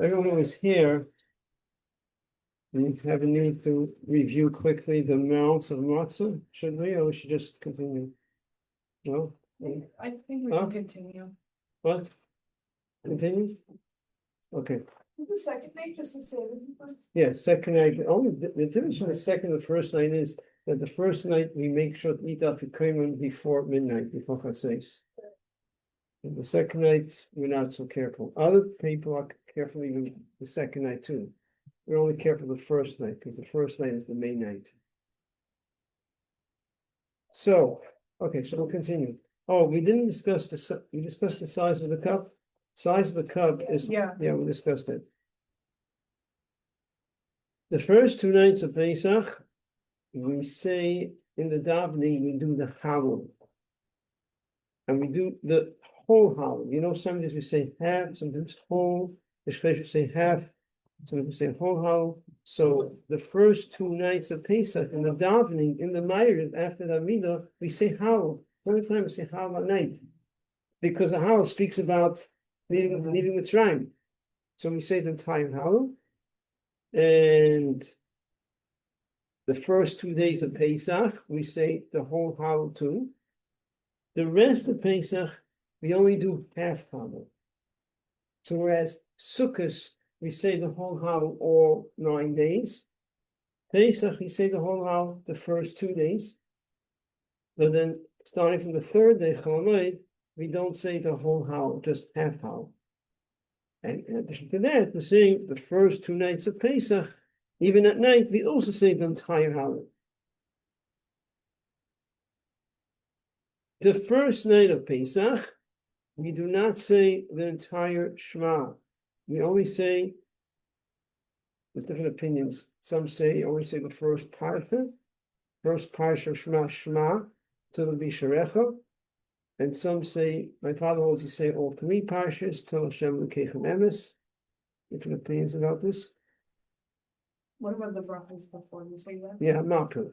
Everyone who is here, we have a need to review quickly the amounts of matzah. Should we, or we should just continue? No? I think we can continue. What? Continue? Okay. The second night, just to say. Yeah, second night. Only the difference from the second and the first night is that the first night we make sure to eat out the kremen before midnight, before Chatzos. And the second night, we're not so careful. Other people are careful even the second night too. We're only careful the first night because the first night is the main night. So, okay, so we'll continue. Oh, we didn't discuss we discussed the size of the cup. Size of the cup is, Yeah, we discussed it. The first 2 nights of Pesach, we say in the davening, we do the Halachos. And we do the whole Halachos. You know, sometimes we say half, sometimes whole. The Shresh say half, sometimes we say whole Halachos. So the first 2 nights of Pesach in the davening, in the Ma'ariv, after the Amidah, we say Halachos. Every time we say Halachos at night. Because the Halachos speaks about leaving Mitzrayim. So we say the entire Halachos. And the first 2 days of Pesach, we say the whole Halachos too. The rest of Pesach, we only do half Halachos. So whereas Sukkot, we say the whole Halachos all 9 days. Pesach, we say the whole Halachos the first 2 days. But then starting from the 3rd day, Haomer, we don't say the whole Halachos, just half Halachos. And in addition to that, we're saying the first 2 nights of Pesach, even at night, we also say the entire Halachos. The first night of Pesach, we do not say the entire Shema. We only say, there's different opinions. Some say only say the first parsha of Shema, Shema, till the Visharecha. And some say, my father holds you say all 3 parshas till Hashem L'keichem Emes. Different opinions about this. what about the brachas before you say that? Yeah, Mapu,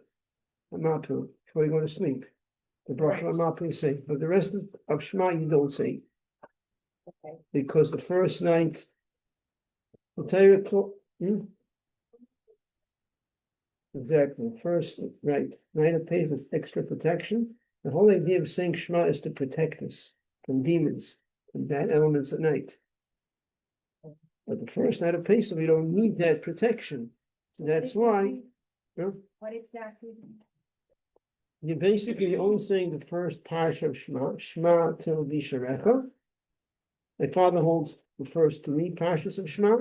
before you go to sleep. The bracha of Mapu you say, but the rest of Shema you don't say. Okay. Because the first night, I'll tell you, exactly, first, right, night of Pesach is extra protection. The whole idea of saying Shema is to protect us from demons, from bad elements at night. But the first night of Pesach, we don't need that protection. That's why. What exactly? You're basically only saying the first parsha of Shema, Shema till Visharecha. My father holds the first 3 parshas of Shema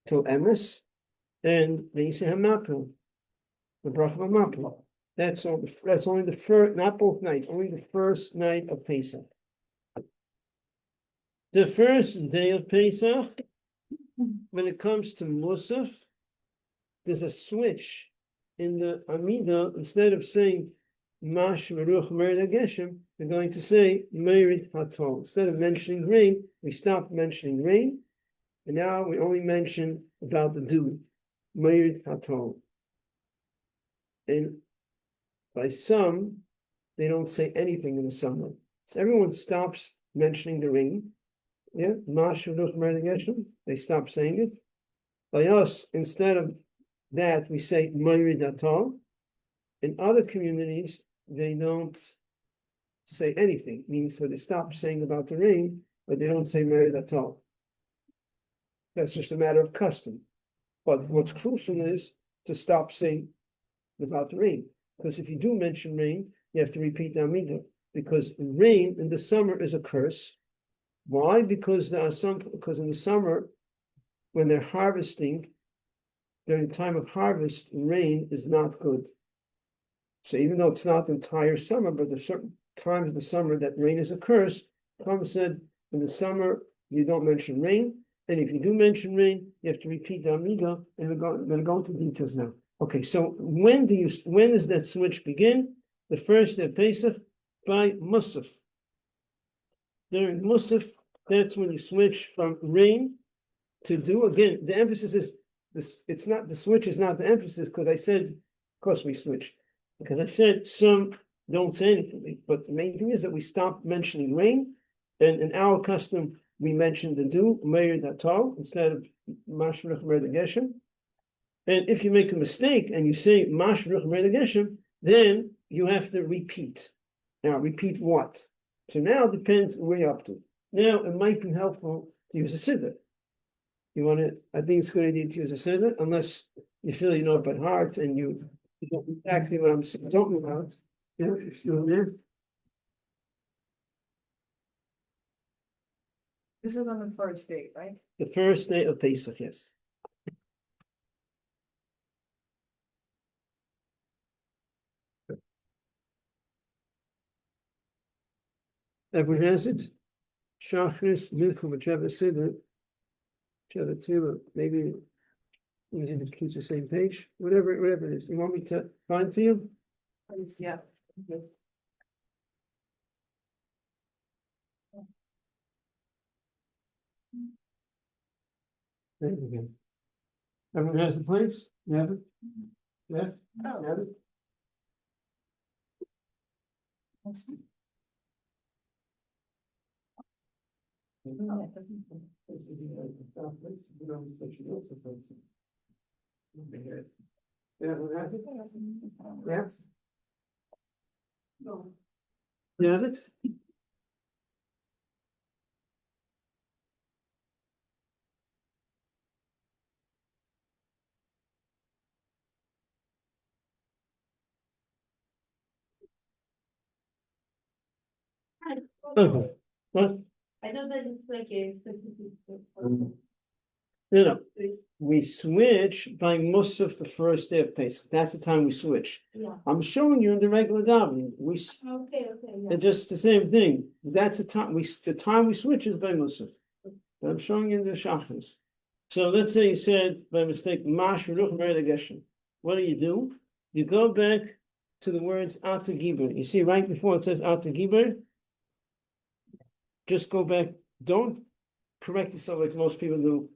till Emes, and then you say Hamapu, the bracha of Hamapu. That's all. That's only the first, not both nights. Only the first night of Pesach. The first day of Pesach, when it comes to Musaf, there's a switch in the Amidah. Instead of saying Mash Meruch Merid Geshem, we're going to say Merid Hatol. Instead of mentioning rain, we stop mentioning rain, and now we only mention about the dew, Merid Hatol. And by some, they don't say anything in the summer. So everyone stops mentioning the rain. Yeah, they stop saying it. By us, instead of that, we say Mayrid Atol. In other communities, they don't say anything, meaning so they stop saying about the rain, but they don't say Mayrid Atol. That's just a matter of custom. But what's crucial is to stop saying about the rain. Because if you do mention rain, you have to repeat the Amidah. Because rain in the summer is a curse. Why? Because in the summer, when they're harvesting, during the time of harvest, rain is not good. So even though it's not the entire summer, but there's certain times of the summer that rain is a curse, Tom said, in the summer, you don't mention rain. And if you do mention rain, you have to repeat the Amidah, and we're going to go into details now. Okay, so when does that switch begin? The first day of Pesach by Musaf. During Musaf, that's when you switch from rain to dew. Again, the emphasis is this. It's not the switch is not the emphasis because I said, of course we switch because I said some don't say anything, but the main thing is that we stop mentioning rain, and in our custom we mentioned the do Meir Dato instead of Mashruch Meir Geshem. And if you make a mistake and you say Mashruch Meir Geshem, then you have to repeat. Now, repeat what? So now it depends where you're up to. Now, it might be helpful to use a siddur. You want to, I think it's a good idea to use a siddur, unless you feel you know it by heart and you know exactly what I'm talking about. Yeah, you're still there. This is on the first day, right? The first day of Pesach, yes. Everyone has it? Shachris, Milchum, whichever siddur, whichever two, maybe using the keep the same page, whatever it is. You want me to find for you? Yeah. There we go. Everyone has the place? You have it? Yeah? Oh. You have it? Yes. You have it? Okay. What? I know that it's like a specific. No, we switch by Musaf the first day of Pesach. That's the time we switch. Yeah, I'm showing you in the regular davening. okay, yeah. It's just the same thing. That's the time we switch is by Musaf. But I'm showing you in the Shachris. So let's say you said by mistake Mash Ruch Meir Geshem. What do? You go back to the words Ata Giber. You see right before it says Ata Giber. Just go back. Don't correct yourself like most people do.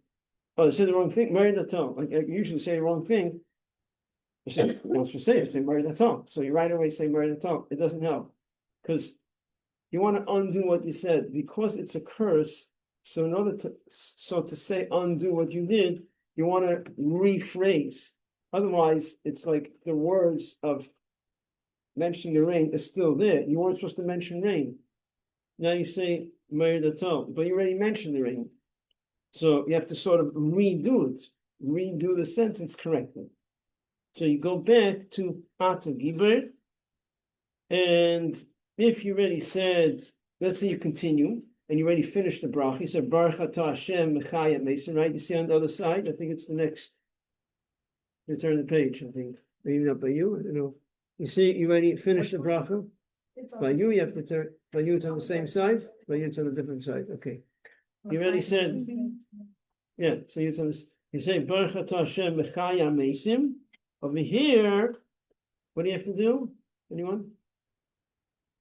Oh, I said the wrong thing. Married at all. Like I usually say the wrong thing. I say, once you say married at all. So you right away say married at all. It doesn't help. Because you want to undo what you said. Because it's a curse, so in order to say undo what you did, you want to rephrase. Otherwise, it's like the words of mentioning the rain is still there. You weren't supposed to mention rain. Now you say married at all, but you already mentioned the rain. So you have to sort of redo the sentence correctly. So you go back to Ata Giber, and if you already said, let's say you continue, and you already finished the bracha, you said Baruch Atah Hashem Mechaya Mason, right? You see on the other side, I think it's the next, you turn the page, I think, maybe not by you, I don't know. You see, you already finished the bracha. By you have to turn, by you it's on the same side, by you it's on a different side, okay. You already said, yeah, so it's on this, you say, Baruch Atah Hashem Mechaya Mesim. Over here, what do you have to do? Anyone?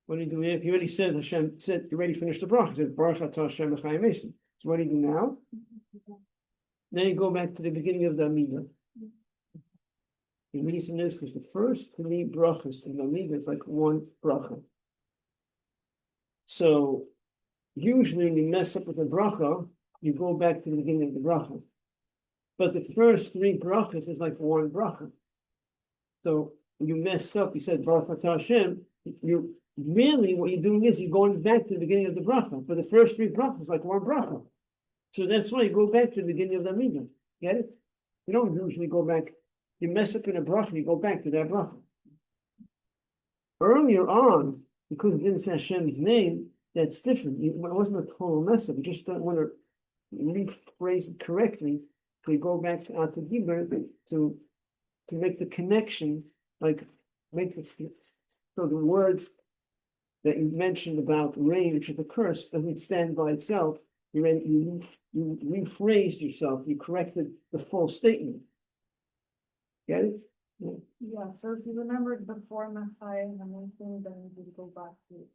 What do you do here? If you already said, Hashem said, you already finished the bracha, you said, Baruch Atah Hashem Mechaya Mesim. So what do you do now? Then you go back to the beginning of the Amidah. The reason is because the first three brachas in the Amidah is like one bracha. So, usually when you mess up with a bracha, you go back to the beginning of the bracha. But the first three brachas is like one bracha. So you messed up, you said Baruch Atah Hashem, you really what you're doing is you're going back to the beginning of the bracha. But the first three brachas is like one bracha. So that's why you go back to the beginning of the Amidah. Get it? You don't usually go back. You mess up in a bracha, you go back to that bracha. Earlier on, because it didn't say Hashem's name, that's different. It wasn't a total mess up. You just don't want to rephrase it correctly. So you go back to Ata Giber to make the connection, like make it so the words that you mentioned about rain, which is a curse, doesn't stand by itself. You rephrased yourself. You corrected the full statement. Get it? Yeah. Yeah, so if you remembered before Machai and Mason, then you just go back to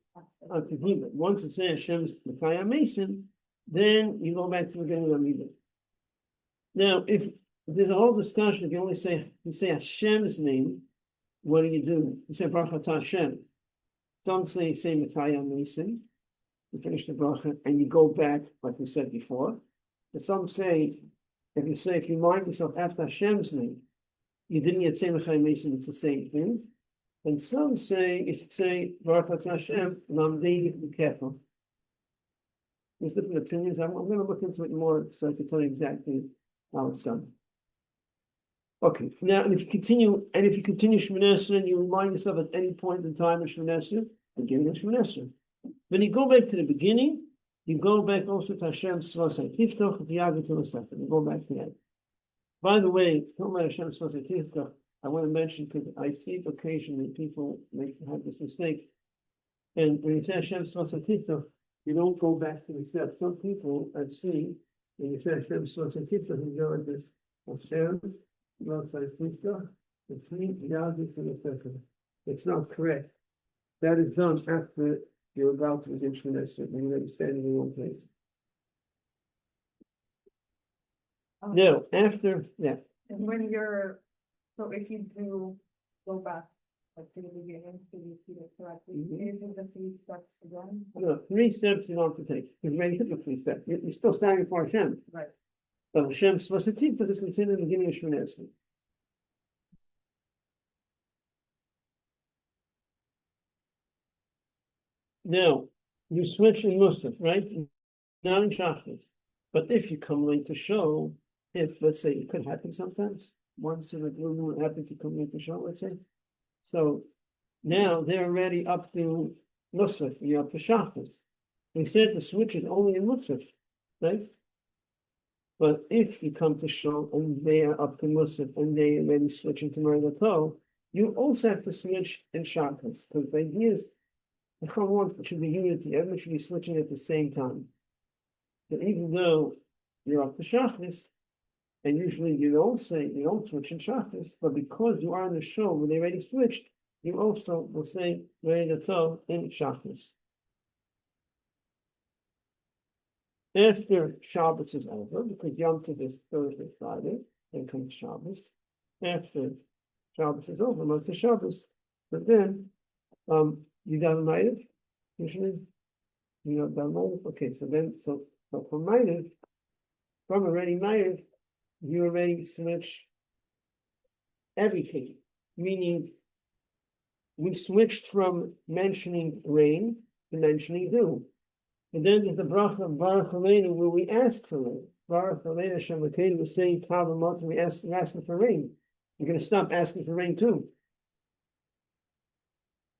Ata Giber. Once it says Hashem's Mechaya Mason, then you go back to the beginning of the Amidah. Now, if there's a whole discussion, if you only say Hashem's name, what do? You say Baruch Atah Hashem. Some say Mechaya Mason. you finish the bracha, and you go back, like we said before. But some say, if you remind yourself after Hashem's name, you didn't get Tzemach Mason, it's the same thing. And some say you should say Baruch Atah Hashem Lamdei B'Kefah. There's different opinions. I'm going to look into it more so I can tell you exactly how it's done. Okay, now and if you continue Shemoneh Esrei and you remind yourself at any point in time of Shemoneh Esrei, beginning of Shemoneh Esrei. When you go back to the beginning, you go back also to Hashem's Svasei Tiftoch V'Yagid Tzilosef. You go back to that. By the way, talking about Hashem's Svasei Tiftoch, I want to mention because I see occasionally people have this mistake. And when you say Hashem's Svasei Tiftoch, you don't go back to the steps. Some people I've seen, when you say Hashem's Svasei Tiftoch, you go like this: Hashem Svasei Tiftoch, V'Yagid Tzilosef. It's not correct. That is done after you're about to begin Shemoneh Esrei, when you're already standing in the wrong place. No, after that. And when you're, so if you do go back, like to the beginning, so you see it correctly, is it the 3 steps again? No, 3 steps you don't have to take. You've already took the 3 steps. You're still standing before Hashem. Right. But Hashem's Svasei Tiftoch is considered the beginning of Shemoneh Esrei. Now, you switch in Musaf, right? Now in Shachris. But if you come late to show, let's say, it could happen sometimes, once in a blue moon happened to come late to show, let's say. So now they're already up to Musaf, you're up to Shachris. Instead, the switch is only in Musaf, right? But if you come to show and they are up to Musaf and they already switch into Merlato, you also have to switch in Shachris, because the idea is the Haomer should be unity. Everyone should be switching at the same time. But even though you're up to Shachris, and usually you don't switch in Shachris, but because you are in the show when they already switched, you also will say Merlato in Shachris. After Shabbos is over, because Yom Tov is Thursday, Friday, then comes Shabbos. After Shabbos is over, most of Shabbos, but then you got a Ma'ariv, usually you got a Ma'ariv. Okay, so from Ma'ariv, from already Ma'ariv, you already switch everything. Meaning, we switched from mentioning rain to mentioning dew. And then there's the bracha of Baruch Aleinu, where we ask for rain. Baruch Aleinu Hashem Elokeinu was saying, we're asking for rain. You're going to stop asking for rain too.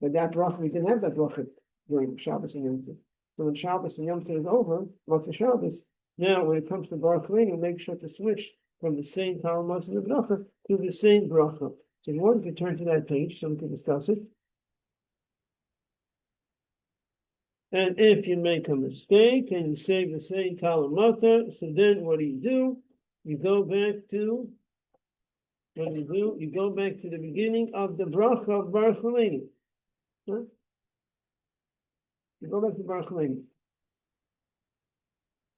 But that bracha, we didn't have that bracha during Shabbos and Yom Tov. So when Shabbos and Yom Tov is over, lots of Shabbos, now when it comes to Baruch Aleinu, make sure to switch from the same Talmud of the bracha to the same bracha. So if you want to turn to that page so we can discuss it. And if you make a mistake and you say the same Talmud, so then what do? You go back to you go back to the beginning of the bracha of Baruch Aleinu. Huh? You go back to Baruch Aleinu.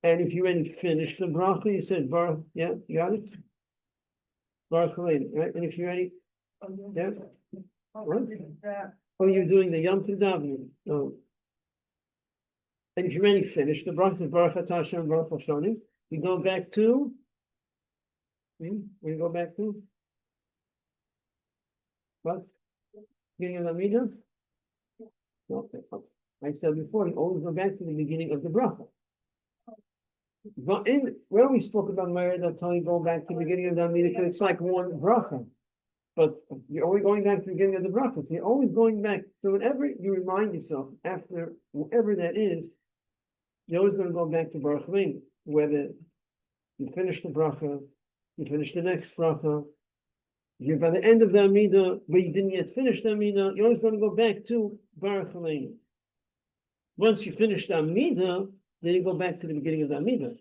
And if you already finished the bracha, you said Baruch, yeah, you got it? Baruch Aleinu, right? And if you already, yeah? What? Oh, you're doing the Yom Tov davening. Oh. And if you already finished the bracha, Baruch Atah Hashem, Baruch Hashonim, you go back to, where you go back to? What? Beginning of the Amidah? Okay. I said before, you always go back to the beginning of the bracha. But where we spoke about marriage, I'll tell you, go back to the beginning of the Amidah, because it's like one bracha. But you're always going back to the beginning of the bracha. So you're always going back. So whenever you remind yourself, after whatever that is, you're always going to go back to Baruch Aleinu. Whether you finish the bracha, you finish the next bracha, you're by the end of the Amidah, but you didn't yet finish the Amidah, you're always going to go back to Baruch Aleinu. Once you finish the Amidah, then you go back to the beginning of the Amidah.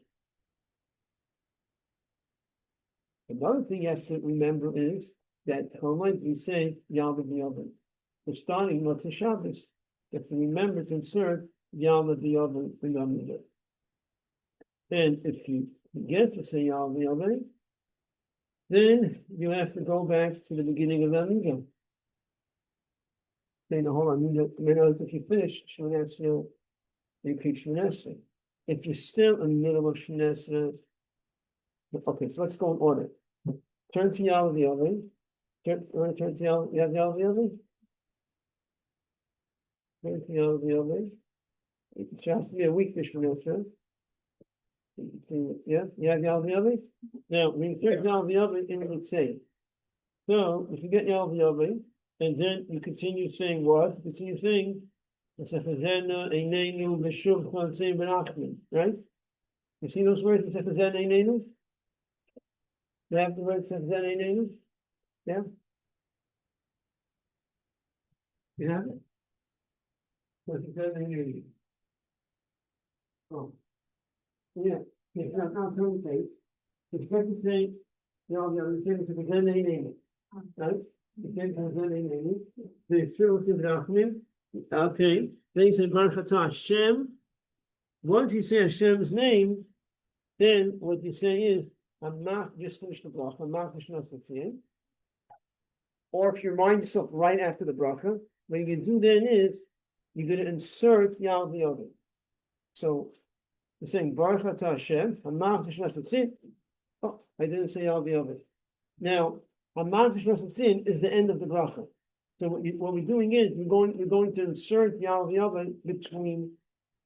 Another thing you have to remember is that Haomer, we say Yalvad V'Yovel. We're starting Motzei Shabbos. You have to remember to insert Yalvad V'Yovel in the Amidah. And if you forget to say Yalvad V'Yovel, then you have to go back to the beginning of the Amidah. Say the whole Amidah. If you finish Shemoneh Esrei you repeat Shemini Esrei. If you're still in the middle of Shemini Esrei, okay, so let's go in order. Turn to Yahweh the oven. Turn to Yahweh the oven. Turn to Yahweh the oven. It has to be a weak fish from Yosef. Yeah, Yahweh the oven. Now, when you turn to Yahweh the oven, it would say. So, if you get Yahweh the oven, and then you continue saying what? You continue saying, right? You see those words? You have the word Sefzen. Yeah? You have it? Oh. Yeah. It's not going to say. It's going to say, it's going to Sefzen. Right? Okay. Then you say Baruch Atah Hashem. Once you say Hashem's name, then what you say is, I'm not just finished the bracha, I'm not finished. Or if you remind yourself right after the bracha, what you can do then is you're going to insert Yahweh the other. So you're saying Baruch Atah Hashem, I'm not finished. Oh, I didn't say Yahweh the other. Now, Hamad Sin is the end of the bracha. So what we're doing is we're going to insert Yahweh between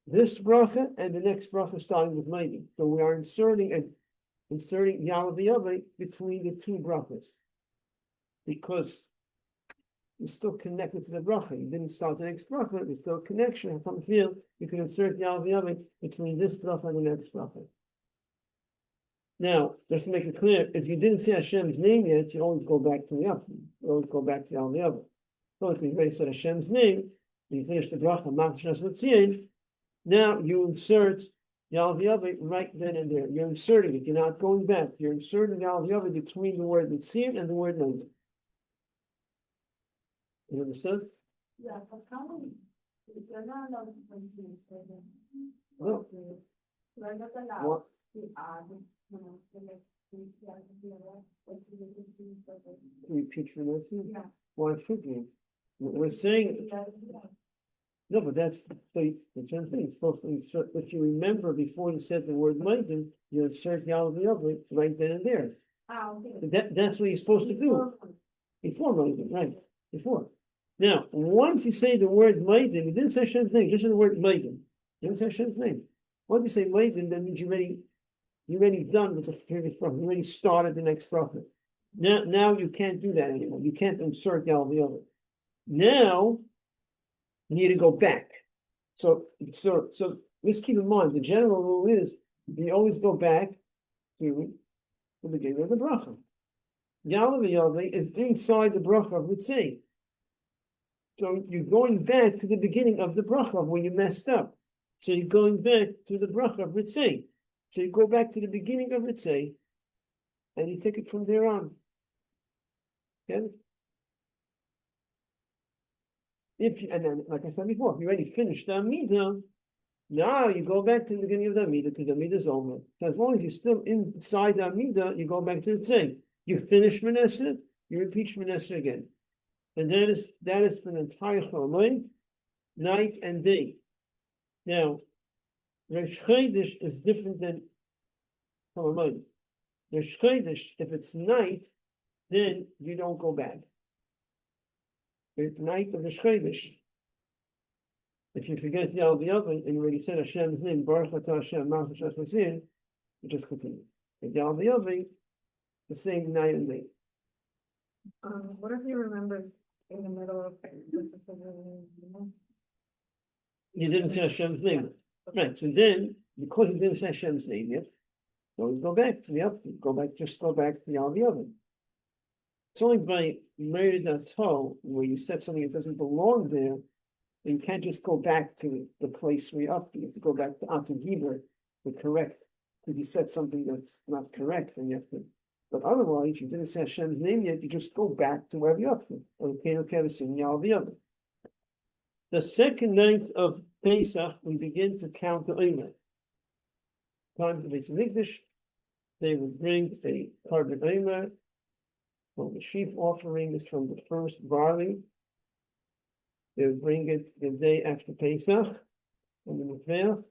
this bracha and the next bracha starting with Mayim. So we are inserting Yahweh between the two brachas because it's still connected to the bracha. You didn't start the next bracha; there's still a connection. From the field, you can insert Yahweh between this bracha and the next bracha. Now, just to make it clear, if you didn't say Hashem's name yet, you always go back to the up. You always go back to Yahweh. So if you already said Hashem's name, you finish the bracha, now you insert Yahweh right then and there. You're inserting it. You're not going back. You're inserting Yahweh between the word Mitzir and the word Name. You understand? Yeah, but how many? If you're not allowed to continue, No. you're not allowed What? to add, the next piece, Repeat for Mitzir? yeah. Why should you? We're saying no, but that's the same thing. It's supposed to insert. If you remember before you said the word Maiden, you insert Yahweh right then and there. Okay. That's what you're supposed to do before Maiden, right? Before. Now, once you say the word Maiden, you didn't say Hashem's name. Just the word Maiden. You didn't say Hashem's name. Once you say Maiden, that means you're already done with the previous prophet. You already started the next prophet. Now you can't do that anymore. You can't insert Yahweh. Now you need to go back. So let's keep in mind the general rule is you always go back to the beginning of the bracha. Yahweh is inside the bracha of Mitzay. So you're going back to the beginning of the bracha where you messed up. So you're going back to the bracha of Mitzay. So you go back to the beginning of Mitzay and you take it from there on. Okay? And then, like I said before, if you already finished the Amidah, now you go back to the beginning of the Amidah because the Amidah is over. So as long as you're still inside the Amidah, you go back to the Tzei. You finish Shemini, you repeat Shemini again. And that is for the entire Haomer, night and day. Now, Rosh Chodesh is different than Haomer. Rosh Chodesh, if it's night, then you don't go back. It's night of the Chodesh. If you forget Yahweh and you already said Hashem's name, Baruch Atah Hashem, Malach Hashem, you just continue. With Yahweh, the same night and day. What if you remember in the middle of You didn't say Hashem's name. Right, so then, because you didn't say Hashem's name yet, always go back to the up, go back to Yahweh. It's only by Meridato, where you said something that doesn't belong there, you can't just go back to the place where you're up. You have to go back to Atagiber to correct, because you said something that's not correct, and you have to. But otherwise, you didn't say Hashem's name yet, you just go back to wherever you're up to. The second night of Pesach, we begin to count the Omer. Time to Beis Hamikdash, they would bring a carbon Omer. Well, the sheep offering is from the first barley. They would bring it the day after Pesach. and the Mizbeach.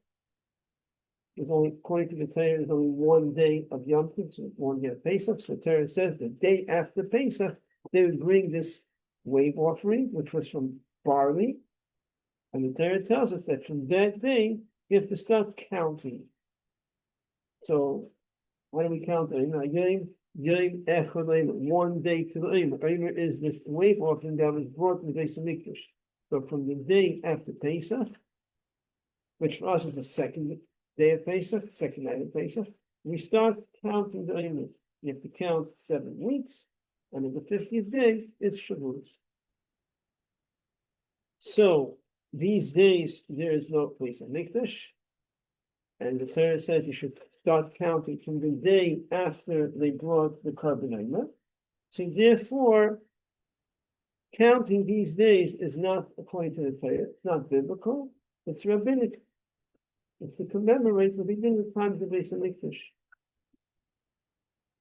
There's only, according to the Torah, there's only 1 day of Yom Tov, so 1 day of Pesach. So the Torah says the day after Pesach, they would bring this wave offering, which was from barley. And the Torah tells us that from that day, you have to start counting. So, how do we count? Yom Echad Omer, 1 day to the Omer. Omer is this wave offering that was brought to the Beis Hamikdash. So from the day after Pesach, which for us is the second day of Pesach, second night of Pesach, we start counting the Omer. You have to count 7 weeks, and on the 50th day, it's Shavuos. So, these days, there is no Beis Hamikdash, and the Torah says you should start counting from the day after they brought the Korban Omer. So therefore, counting these days is not according to the Torah. It's not biblical. It's rabbinic. It's to commemorate the beginning of the times of Beis Hamikdash.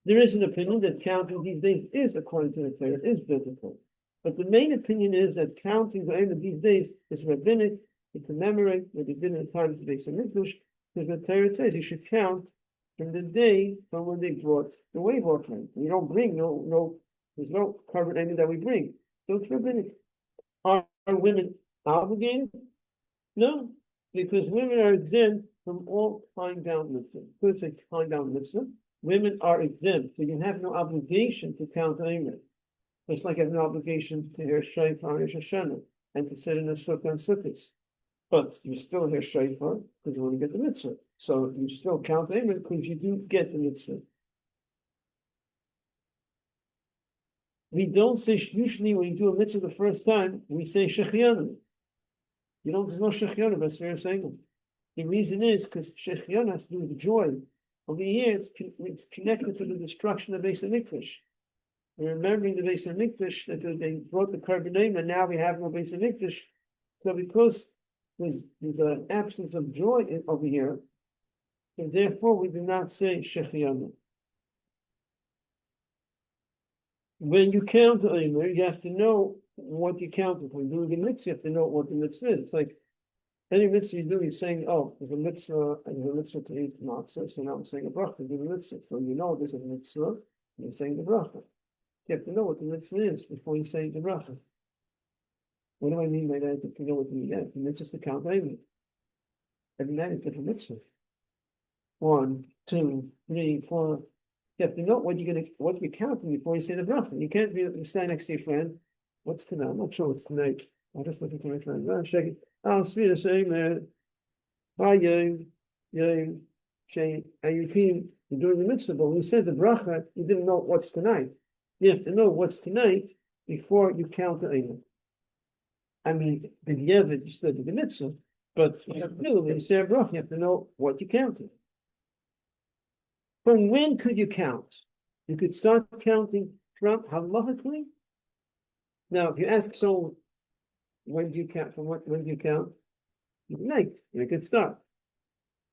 There is an opinion that counting these days is according to the Torah, is biblical. But the main opinion is that counting the end of these days is rabbinic to commemorate the beginning of the times of Beis Hamikdash, because the Torah says you should count from the day from when they brought the wave offering. We don't bring there's no covered ending that we bring. So it's rabbinic. Are women obligated? No, because women are exempt from all tying down mitzvah. Could say tying down mitzvah. Women are exempt, so you have no obligation to count Omer. Just like you have no obligation to hear shofar on Rosh Hashanah and to sit in a sukkah and sukkahs. But you still hear shofar because you want to get the mitzvah. So you still count Omer because you do get the mitzvah. We don't say, usually when you do a mitzvah the first time, we say Shechianu. There's no Shechianu, that's what you're saying. The reason is because Shechianu has to do with joy. Over here, it's connected to the destruction of Beis Hamikdash. We're remembering the Beis Hamikdash that they brought the Korban Omer, and now we have no Beis Hamikdash. So because there's an absence of joy over here, and therefore we do not say Shechianu. When you count the Omer, you have to know what you count. If you're doing a mitzvah, you have to know what the mitzvah is. It's like any mitzvah you do, you're saying, oh, there's a mitzvah to eat matzah, so now I'm saying a bracha, do the mitzvah. So you know this is a mitzvah, and you're saying the bracha. You have to know what the mitzvah is before you say the bracha. What do I mean by that? If you know what the mitzvah is, it's just to count Omer. Every night is different mitzvah. 1, 2, 3, 4. You have to know what you're counting before you say the bracha. You can't be standing next to your friend. What's tonight? I'm not sure what's tonight. I'll just look at my friend. I'm checking. Sefiras, Haomer. Hi, Yom, Shay. And you feel you're doing the mitzvah, but when you said the bracha, you didn't know what's tonight. You have to know what's tonight before you count the Omer. I mean, the Yevid, you still do the mitzvah, but when you say a bracha, you have to know what you counted. From when could you count? You could start counting from halachically. Now, if you ask someone, when do you count? When do you count? Night. You could start.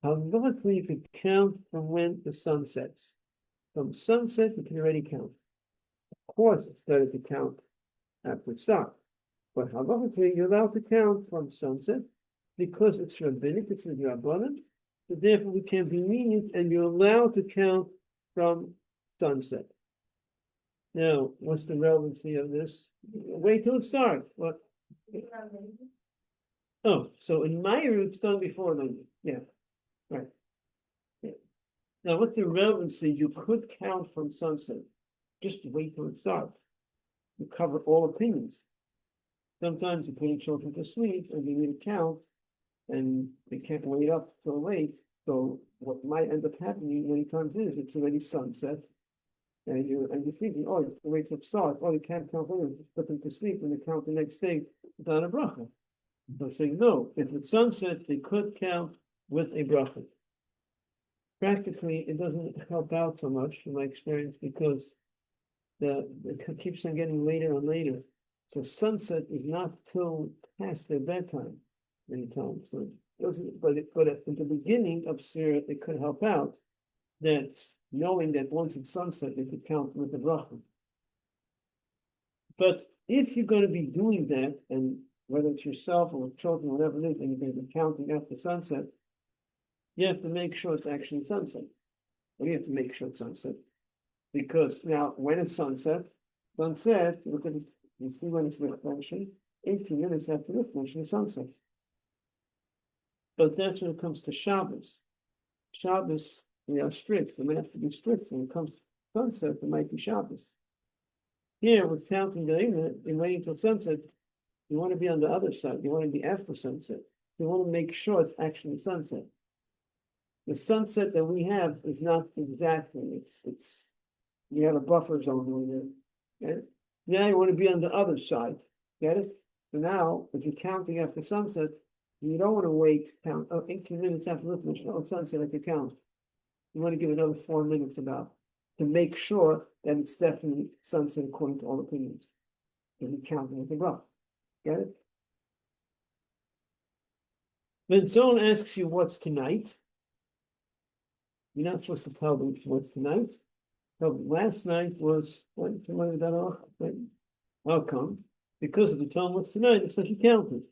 Halachically, you could count from when the sun sets. From sunset, you can already count. Of course, it's better to count after it starts. But halachically, you're allowed to count from sunset because it's rabbinic, it's in your rabbanan. So therefore, we can be lenient, and you're allowed to count from sunset. Now, what's the relevancy of this? Wait till it starts. What? Oh, so in my route, it's done before then. Yeah, right. Yeah. Now, what's the relevancy? You could count from sunset. Just wait till it starts. You cover all opinions. Sometimes you're putting children to sleep, and you need to count. And they can't wait up till late. So what might end up happening many times is it's already sunset, and you're thinking, oh, you wait till it starts. Oh, you can't count over, just put them to sleep, and they count the next day without a bracha. So saying no, if it's sunset, they could count with a bracha. Practically, it doesn't help out so much in my experience because it keeps on getting later and later. So sunset is not till past their bedtime. Many times, so it doesn't, but at the beginning of Sefiras, it could help out that knowing that once it's sunset, they could count with the bracha. But if you're going to be doing that, and whether it's yourself or with children, whatever it is, and you're going to be counting after sunset, you have to make sure it's actually sunset. What do you have to make sure it's sunset? Because now, when it's sunset, look at it, you see when it's finishing, 18 minutes after the finishing sunset. But that's when it comes to Shabbos. Shabbos, we are strict. We have to be strict when it comes to sunset. It might be Shabbos. Here, with counting the minute and waiting till sunset, you want to be on the other side. You want to be after sunset. So you want to make sure it's actually sunset. The sunset that we have is not exactly. It's you have a buffer zone over there. Okay? Now you want to be on the other side. Get it? So now, if you're counting after sunset, you don't want to wait, count 18 minutes after the sunset like you count. You want to give another 4 minutes about to make sure that it's definitely sunset according to all opinions. If you're counting at the rough. Get it? When someone asks you what's tonight, you're not supposed to tell them what's tonight. Tell them last night was how come? Because if you tell them what's tonight, it's like you counted.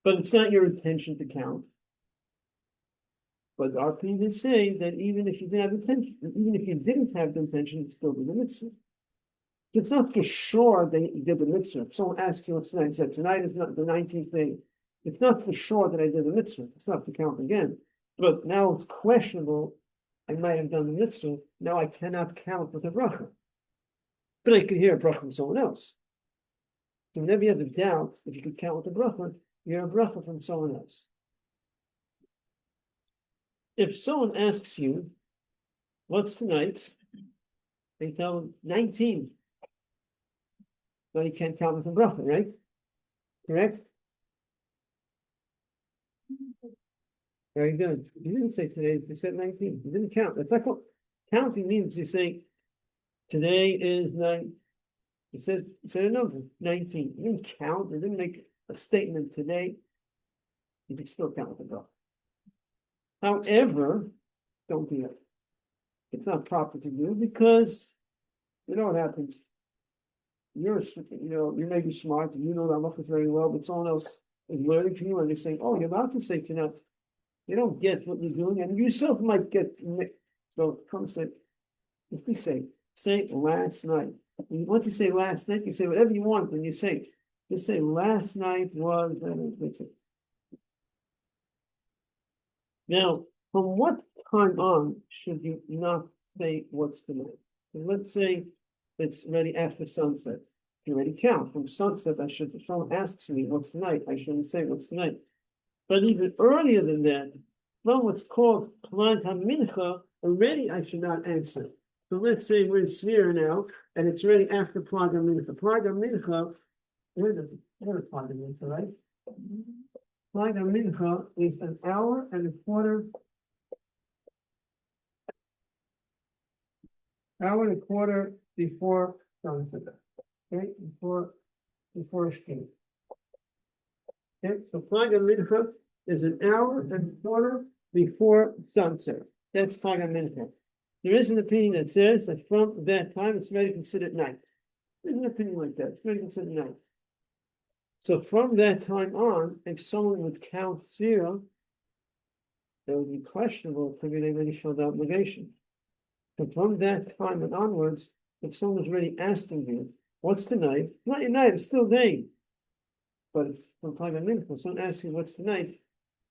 But it's not your intention to count. But our opinion say that even if you didn't have intention, even if you didn't have the intention, it's still the mitzvah. It's not for sure that you did the mitzvah. If someone asks you what's tonight, and said tonight is not the 19th day. It's not for sure that I did the mitzvah. It's not to count again. But now it's questionable. I might have done the mitzvah. Now I cannot count with a bracha. But I could hear a bracha from someone else. So whenever you have a doubt if you could count with a bracha, you hear a bracha from someone else. If someone asks you, what's tonight? They tell them 19. Well, you can't count with a bracha, right? Correct? Very good. You didn't say today, you said 19. You didn't count. That's like what counting means. You say today is 9. You said a number, 19. You didn't count, you didn't make a statement today. You can still count with the bracha. However, don't do it. It's not proper to do because you know what happens. You may be smart and you know the halachos very well, but someone else is learning from you and they're saying, "Oh, you're about to say tonight." You don't get what you're doing, and you yourself might get mixed. So come say, if we say last night. Once you say last night, you say whatever you want when you say it. Just say last night was. That's it. Now, from what time on should you not say what's tonight? So let's say it's already after sunset. You already count from sunset. If someone asks me what's tonight, I shouldn't say what's tonight. But even earlier than that, from what's called Plag HaMincha, already I should not answer. So let's say we're in Sefiras now, and it's already after Plag HaMincha. Plag HaMincha, where's Plag HaMincha, right? Plag HaMincha is an hour and a quarter. Hour and a quarter before sunset. Okay, before Shkin. Okay, so Plag HaMincha is an hour and a quarter before sunset. That's Plag HaMincha. There is an opinion that says that from that time it's already considered night. There's an opinion like that. It's already considered night. So from that time on, if someone would count zero, that would be questionable if they already showed the obligation. So from that time and onwards, if someone's already asking you, what's tonight? It's not your night, it's still day. But it's from Plag HaMincha. If someone asks you what's tonight,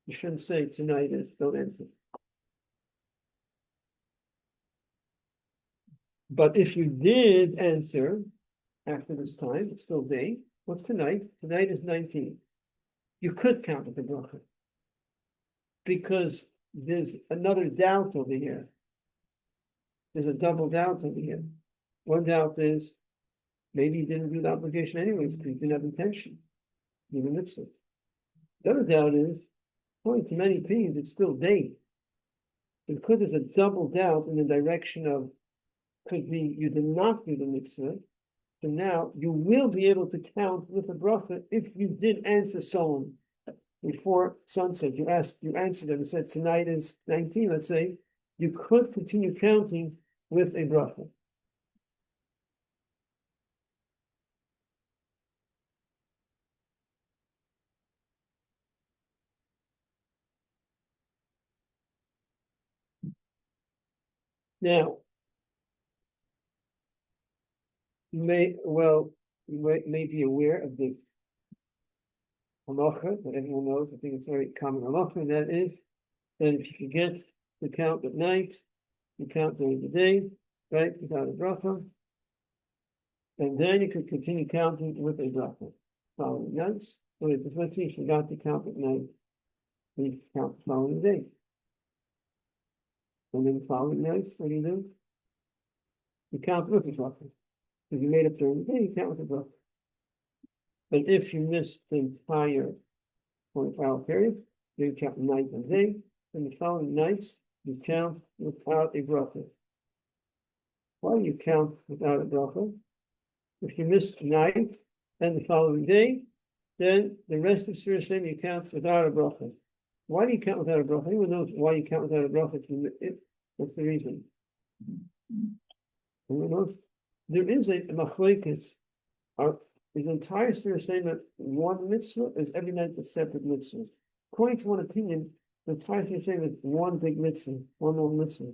you shouldn't say tonight is, don't answer. But if you did answer after this time, it's still day. What's tonight? Tonight is 19. You could count with the bracha. Because there's another doubt over here. There's a double doubt over here. One doubt is maybe you didn't do the obligation anyways because you didn't have intention. You were mitzvah. The other doubt is, according to many opinions, it's still day. Because there's a double doubt in the direction of could be you did not do the mitzvah, so now you will be able to count with the bracha if you did answer someone before sunset. You answered them and said tonight is 19, let's say, you could continue counting with a bracha. Now, you may be aware of this halacha that everyone knows. I think it's very common halacha, and that is that if you forget to count at night, you count during the day, right, without a bracha, and then you can continue counting with a bracha. Following nights, so let's say you forgot to count at night, you count the following day. And then the following nights, what do? You count with the bracha. If you made up during the day, you count with the bracha. But if you missed the entire 24-hour period, you count night and day, and the following nights, you count without a bracha. Why do you count without a bracha? If you missed night and the following day, then the rest of Sefiras you count without a bracha. Why do you count without a bracha? Anyone knows why you count without a bracha? What's the reason? Anyone knows? There is a machlokes. His entire Sefiras saying that one mitzvah is every night a separate mitzvah. According to one opinion, the entire Sefiras saying is one big mitzvah, one long mitzvah.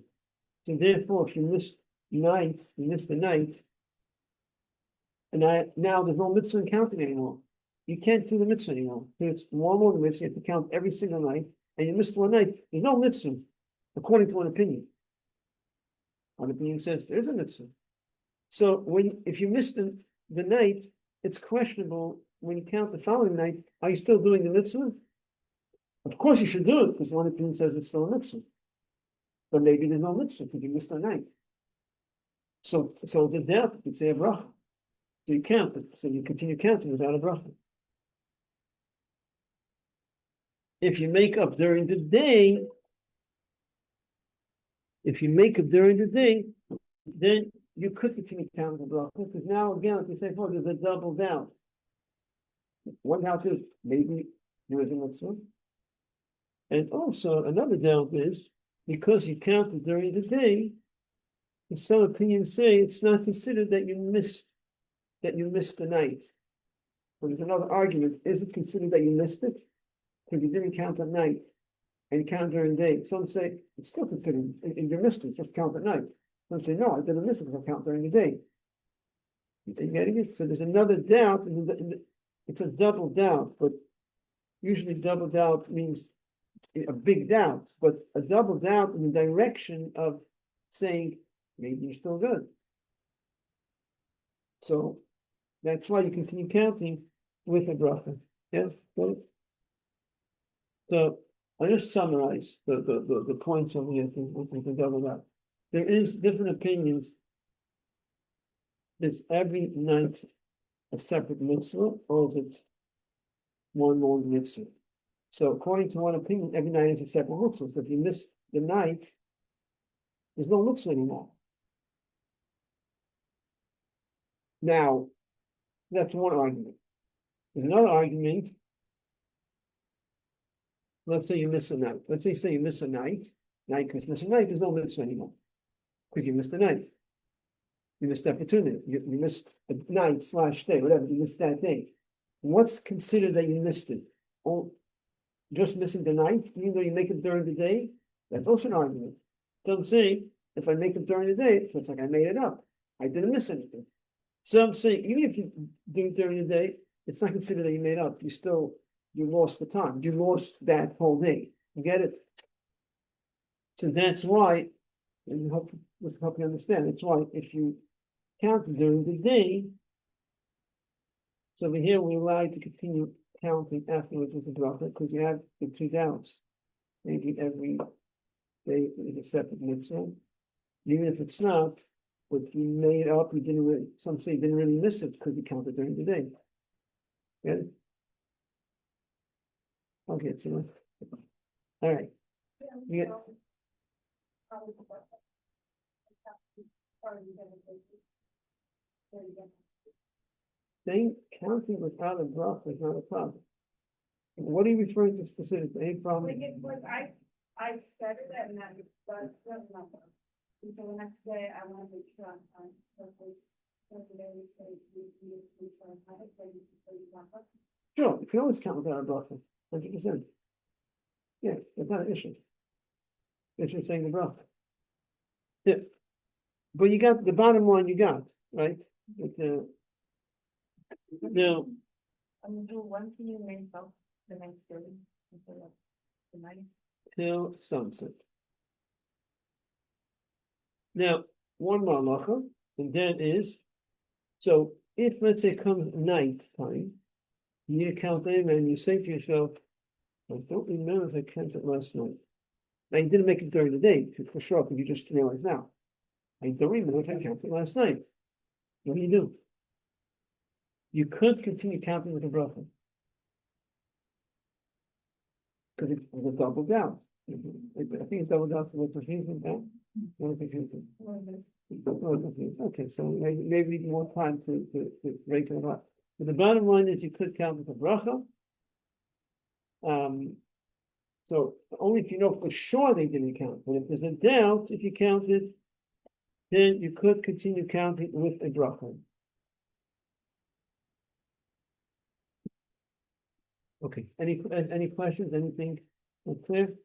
So therefore, if you missed night, you missed the night, and now there's no mitzvah in counting anymore. You can't do the mitzvah anymore. So it's one more mitzvah, you have to count every single night, and you missed one night, there's no mitzvah, according to one opinion. One opinion says there is a mitzvah. So if you missed the night, it's questionable when you count the following night, are you still doing the mitzvah? Of course you should do it, because one opinion says it's still a mitzvah. But maybe there's no mitzvah because you missed the night. So it's a doubt, you say a bracha. So you count it, so you continue counting without a bracha. If you make up during the day, then you could continue counting the bracha, because now again, like you say, oh, there's a double doubt. One doubt is maybe there is a mitzvah. And also another doubt is because you counted during the day, some opinions say it's not considered that you missed the night. But there's another argument. Is it considered that you missed it? Because you didn't count at night and you count during the day. Some say it's still considered, if you missed it, just count at night. Some say, no, I didn't miss it because I count during the day. You getting it? So there's another doubt, and it's a double doubt, but usually double doubt means a big doubt, but a double doubt in the direction of saying, maybe you're still good. So that's why you continue counting with a bracha. Yes? So I'll just summarize the points over here to double that. There is different opinions. Is every night a separate mitzvah, or is it one long mitzvah? So according to one opinion, every night is a separate mitzvah. So if you miss the night, there's no mitzvah anymore. Now, that's one argument. There's another argument. Let's say you miss a night. Let's say you miss a night. Now you miss a night, there's no mitzvah anymore. Because you missed the night. You missed the opportunity. You missed a night/day, whatever, you missed that day. What's considered that you missed it? Oh, just missing the night, even though you make it during the day? That's also an argument. So I'm saying, if I make it during the day, it's like I made it up. I didn't miss anything. So I'm saying, even if you do it during the day, it's not considered that you made up. You lost the time. You lost that whole day. You get it? So that's why, and let's help you understand. That's why if you count during the day, so over here we're allowed to continue counting afterwards with the bracha because you have the two doubts. Maybe every day is a separate mitzvah. Even if it's not, but you made up, you didn't really, some say you didn't really miss it because you counted during the day. Get it? Okay, so all right. Yeah. Saying counting without a bracha is not a problem. What are you referring to specifically? Any problem? I said it and then that's not. And so the next day I want to make sure I'm fine. Sure, you can always count without a bracha, 100%. Yeah, that's not an issue. It's just saying the bracha. Yeah, But you got the bottom line you got, right? But, now, I'm gonna do one to you make up the next day instead of the night. till sunset. Now, one more halacha, and that is, so if, let's say, comes night time, you need to count in and you say to yourself, I don't remember if I counted last night. Now, you didn't make it during the day, for sure, because you just realized now. I don't remember if I counted last night. What do? You could continue counting with a bracha. Because it was a double down. I think it's double down to what confusing down. Okay, so maybe we need more time to break it up. But the bottom line is you could count with a bracha. So only if you know for sure they didn't count. But if there's a doubt, if you counted, then you could continue counting with a bracha. Okay, any questions, anything clear?